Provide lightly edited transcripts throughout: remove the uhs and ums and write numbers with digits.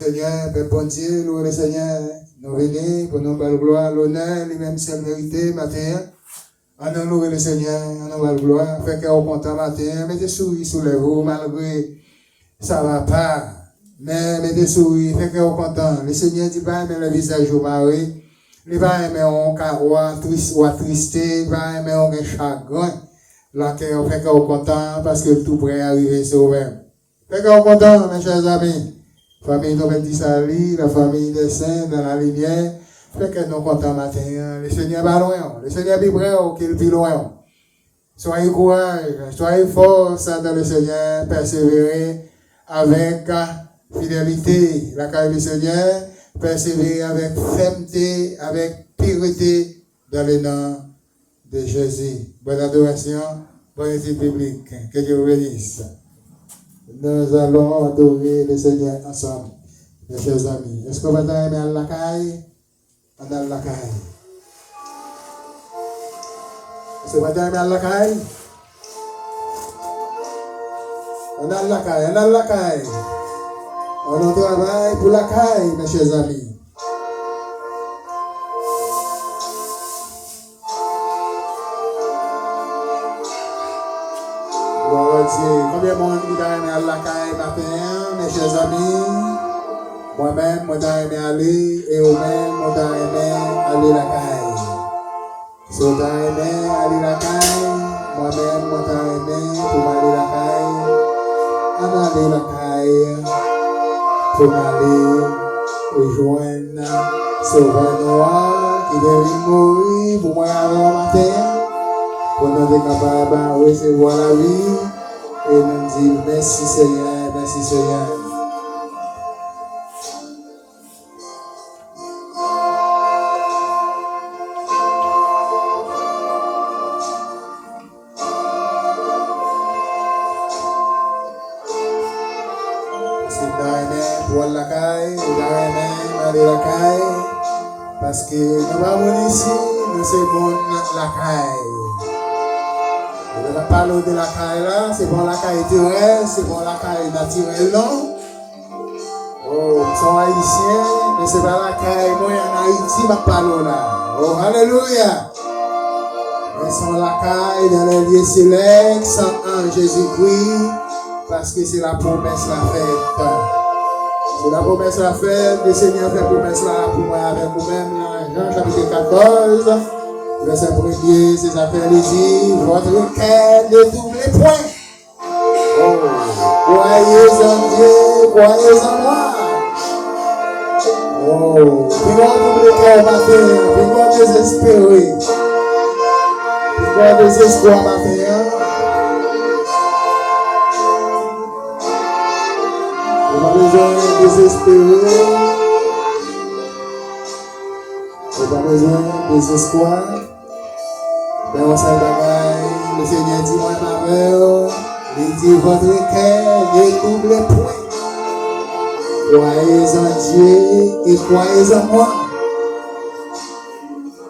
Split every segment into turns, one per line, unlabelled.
Seigneur, Père bon Dieu, louez le Seigneur. Nous venons pour nous faire gloire, l'honneur, lui-même, seule vérité, matin. En nous louer le Seigneur, en nous faire gloire. Fait qu'on est content matin. Mettez sourire sous les vous, malgré ça va pas. Mais mettez sourire, fait qu'on est content. Le Seigneur dit pas aimer le visage au mari. Il va aimer un carreau, ou attristé, il va aimer un chagrin. Là, on fait qu'on est content parce que tout prêt à arriver sur vous-même. Fait qu'on est content, mes chers amis. Famille de Sali, la famille des saints dans la lumière. Fait que nous comptons matin. Le Seigneur va loin. Le Seigneur est loin, qu'il est loin. Soyez courage, soyez force dans le Seigneur, persévérer avec fidélité. La carrière du Seigneur, persévérer avec fermeté, avec pureté dans le nom de Jésus. Bonne adoration, bonne étude biblique. Que Dieu vous bénisse. Nous allons adorer le Seigneur ensemble, mes chers amis. Est-ce qu'on va aimer Allah Kai? On a Allah Kai. Est-ce qu'on va aimer Allah Kai? On a Allah Kai, on a Allah Kai. On travaille pour la Kai, mes chers amis. Combien de monde qui a aimé Allah Kai matin, mes chers amis? Moi-même, moi j'ai aimé aller, et vous-même, moi j'ai aimé aller la Kai. Si vous avez aimé aller la Kai, moi-même, moi j'ai aimé pour aller la Kai. On aller la Kai pour aller rejoindre Sauveur Noir qui devait mourir pour moi avant matin. Pour nous être capables de recevoir la vie et nous dire merci Seigneur, merci Seigneur. Si nous aimons pour la caille, nous aimons aller la caille, parce que nous avons ici, nous sommes la caille. On va parler de la caille là, c'est bon la caille terrestre, c'est bon la caille naturelle non. Oh, nous sommes haïtiens, mais c'est pas la caille, moi en Haïti, ma parole là. Oh, alléluia. Nous sommes la caille dans les lieux célestes, en Jésus-Christ, parce que c'est la promesse la faite. C'est la promesse la faite, le Seigneur fait promesse là pour moi avec vous-même, Jean chapitre 14. Verset 1er, c'est affaires dit, votre cœur ne double point. Oh, croyez en Dieu, croyez en moi. Oh, puis on double cœur matin, puis on désespéré. Puis on désespoir matin. On a besoin de désespérer. On a besoin de désespoir. Mais on s'en bagaille, le Seigneur dit, moi, ma mère, il dit, votre cœur ne double point. Croyez en Dieu et croyez en moi.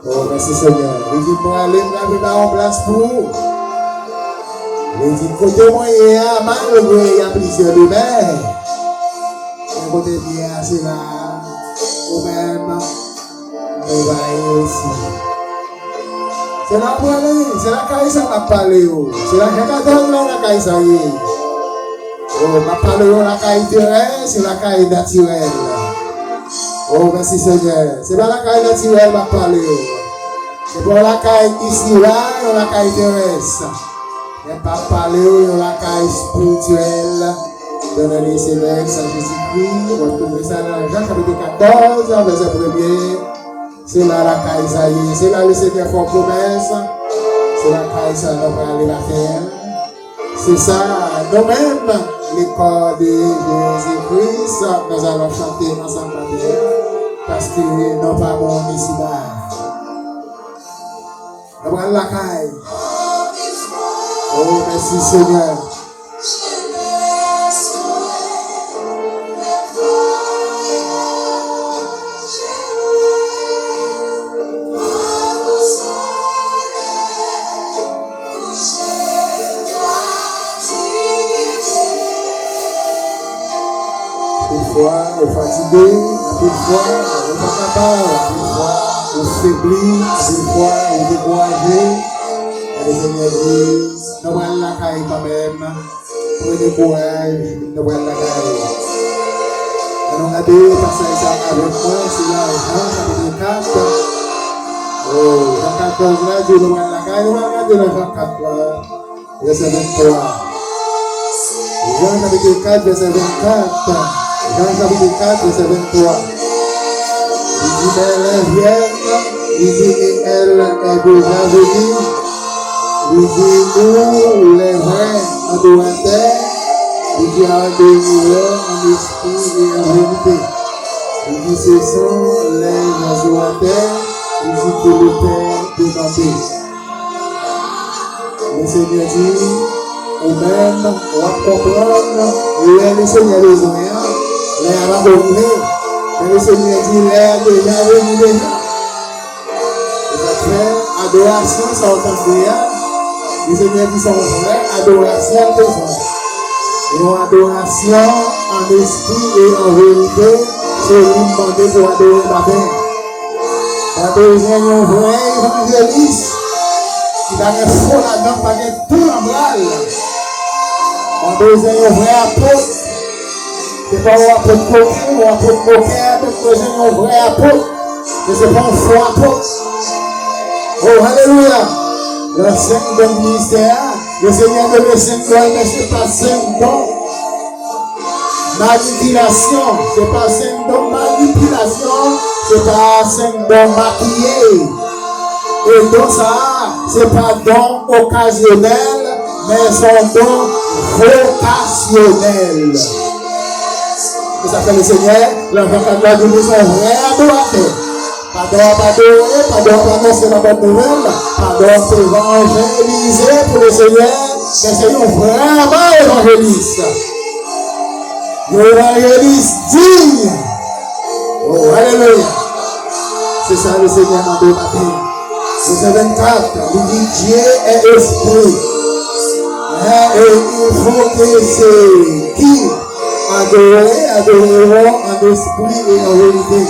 Oh, merci Seigneur. Il dit, moi, allez me préparer en place pour vous. Il dit, côté moi, il y a malgré, il y a plusieurs de mer. Et côté bien, c'est là, ou même, on va y aussi. C'est la parole, c'est la caille ça m'a parlé. C'est la Jean 14 là la caille ça y est. Oh, m'a parlé la caille terrestre, c'est la caille naturelle. Oh, merci Seigneur. C'est pas la caille naturelle m'a parlé. C'est pour la caille ici là, la caille terrestre. Mais pas parler de la caille spirituelle. Dans le lieu céleste à Jésus-Christ. On va trouver ça dans Jean chapitre 14, verset 1er. C'est là la caille ça y est. C'est là le Seigneur fait promesse. C'est la caille ça nous va aller la terre. C'est ça, nous-mêmes, les corps de Jésus-Christ, nous allons chanter ensemble la terre. Parce que nous pas bon ici bas. Nous allons la caille. Oh, merci Seigneur. fois, au fatigué, à plus fois, au pas capable, à plus fois, au faibli, à plus fois, au découragé. Et le Seigneur dit, nous allons la caille quand même. Prenez courage, nous allons la caille. Et nous allons passer ça avec moi, c'est là, Jean chapitre 4. Oh, Jean 14 là, Dieu nous allons la caille. Nous allons regarder dans Jean 4 là, verset 23. Jean chapitre 4, verset 24. Jean chapitre 4, verset 23. Il dit, mais elle vient, il dit, et elle est déjà venue. Il dit, nous, les vrais adorateurs, il dit, adorons en esprit et en vérité. Il dit, ce sont les adorateurs, il dit que le Père demandé. Le Seigneur dit, ou même, on va comprendre, le Seigneur les oignons, les abandonnés, mais le Seigneur dit, les déjà venus déjà. Et ça fait adoration sans entendre. Le Seigneur dit son vrai adoration de son. Et une adoration en esprit et en vérité, c'est lui demander pour adorer ma paix. On a besoin d'un vrai évangéliste qui va être faux là-dedans, pas être tout en bral. On a besoin d'un vrai apôtre. C'est pas un apôtre coquin ou un apôtre moquin, on a besoin d'un vrai apôtre. Mais c'est pas un faux apôtre. Oh, alléluia! Le 5 don ministère, le Seigneur de le 5 don, mais ce n'est pas 5 don manipulation, ce n'est pas 5 don manipulation, ce n'est pas 5 don maquillé. Et donc ça, ce n'est pas don occasionnel, mais son don vocationnel. Et ça fait le Seigneur, l'enfant de la Bible, son vrai adorateur. Pardon, pas annoncer la bonne nouvelle, pardon, pour évangéliser pour le Seigneur, mais c'est un vraiment évangéliste. Un évangéliste digne. Oh, alléluia. C'est ça le Seigneur m'a donné matin. Verset 24, il dit Dieu est esprit. Et il faut que c'est qui adoreront en esprit et en vérité.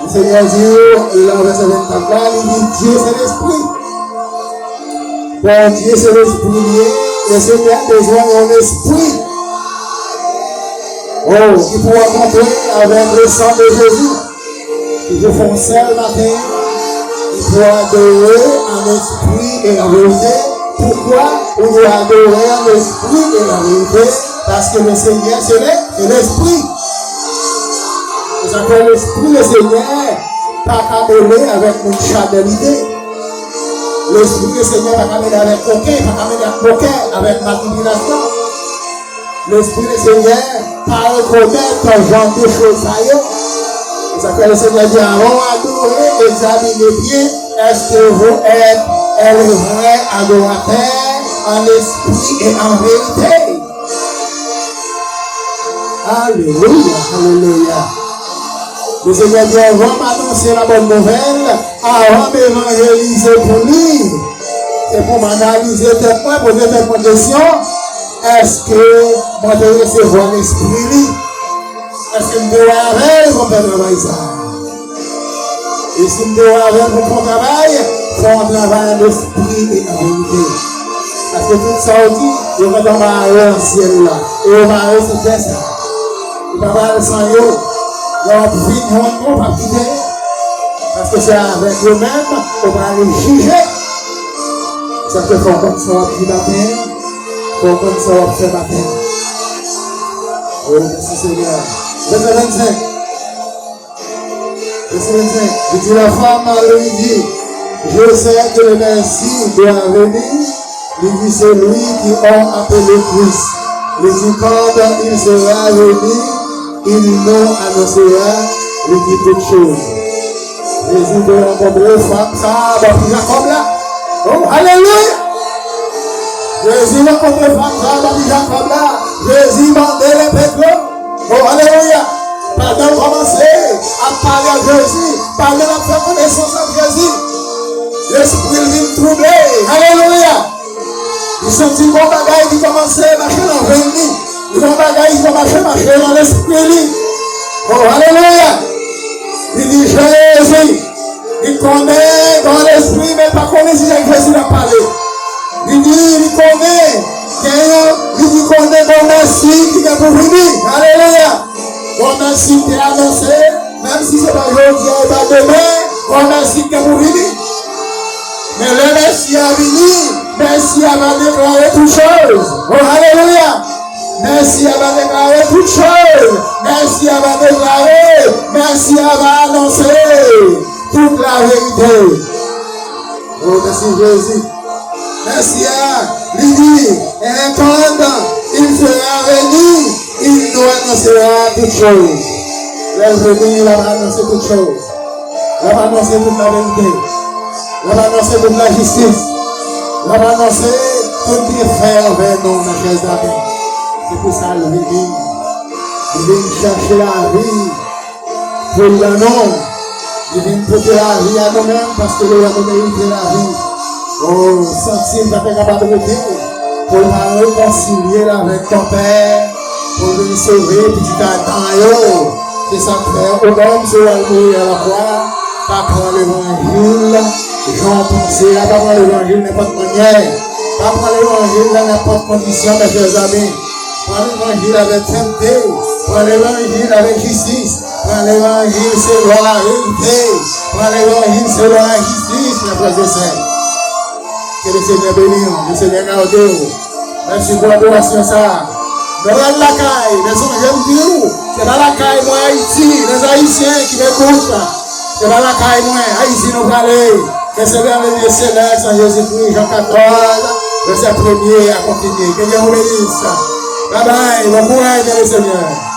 Le Seigneur dit, dans le verset 24, il dit Dieu c'est l'esprit. Bon, Dieu c'est l'esprit. Le Seigneur a besoin d'un esprit. Oh, qui pourra rentrer avec le sang de Jésus. Il vous font seul matin. Il pourra adorer en esprit et en vérité. Pourquoi on doit adorer en esprit et en vérité? Parce que le Seigneur c'est l'esprit. C'est ça que l'esprit, le Seigneur, pas qu'à avec une charnalité. L'esprit, le Seigneur, pas qu'à avec aucun, avec manipulation. L'esprit, le Seigneur, pas reconnaître un genre de choses ailleurs. C'est ça que le Seigneur dit, avant adorer, examinez bien, est-ce que vous êtes un vrai adorateur en esprit et en vérité? Alléluia, alléluia. Le Seigneur dit, avant m'annoncer la bonne nouvelle, avant d'évangéliser pour lui, c'est pour m'analyser tes points, poser tes questions. Est-ce que moi je vais recevoir l'esprit? Est-ce que je dois avec pour faire travail ça? Et si je dois avec pour faire travail, il faut un travail en esprit et en vérité. Parce que tout ça dit, il va dans ma ciel là, et on va recevoir ça. Il va avoir le sang. Donc, on va quitter, parce que c'est avec eux-mêmes qu'on va les juger. Ça fait qu'on comme ça, on va matin, qu'on comme ça, on fait matin. Oh, merci Seigneur. Verset 25. Verset 25. Il dit, la femme lui dit, je sais que le Messie doit venir. Il dit, c'est lui qui a appelé Christ. Il dit, quand il sera venu, il nous annoncera, il dit toutes choses. Jésus de rencontrer ça, Jacob là. Oh, alléluia! Jésus rencontrer Jacob là. Jésus mandait les pétrons. Oh, alléluia! Pendant commencer à parler à Jésus, pendant à faire connaissance à Jésus, l'esprit vient troubler. Alléluia! Il sentit bon bagaille qui commençait à marcher dans 20 000.
Il va marcher dans l'esprit. Oh, alléluia. Il dit Jésus. Il connaît dans l'esprit, mais pas connaît si Jésus a parlé. Il dit, il connaît. Il dit, connaît ton merci qui est pour venir. Alléluia. Ton merci qui est annoncé, même si c'est pas aujourd'hui ou pas demain, ton merci qui est pour venir. Mais le merci a venu, merci a déclaré toutes choses. Oh, alléluia. Merci à va déclarer toutes choses. Merci à va déclarer. Merci à va annoncer toute la vérité. Oh, merci Jésus. Merci à lui dire, et pendant il sera venu, il nous annoncera toutes choses. Il est venu, il va annoncer toutes choses. Il va annoncer toute la vérité. Il va annoncer toute la justice. Il va annoncer tout ce qui est fait envers nous, mes chers amis. C'est pour ça le vient. Il vient chercher la vie pour le nom. Il vient porter la vie à nous-mêmes parce que nous avons mérité la vie. Oh, sentir que tu es capable de dire pour la réconcilier avec ton Père, pour nous sauver petit Adam. C'est ça que fait au même sur la mourir à la croix. Pas prendre l'évangile, j'en pensais à pas prendre l'évangile n'importe manière. Pas prendre l'évangile dans n'importe condition, mes chers amis. Prends l'évangile avec sainteté, prends l'évangile avec justice, prends l'évangile selon la vérité, prends l'évangile selon la justice, mes frères et sœurs. Que le Seigneur bénisse, le Seigneur garde. Merci pour l'adoration ça. Dans la caille, mais j'aime dire, c'est dans la caille, moi, Haïti, les Haïtiens qui m'écoutent, c'est dans la caille, moi, Haïti, nous parlons. Que c'est vers le Dieu céleste, en Jésus-Christ, Jean 14, verset 1er à continuer. Que Dieu vous bénisse. Bye bye, bon courage, le Seigneur.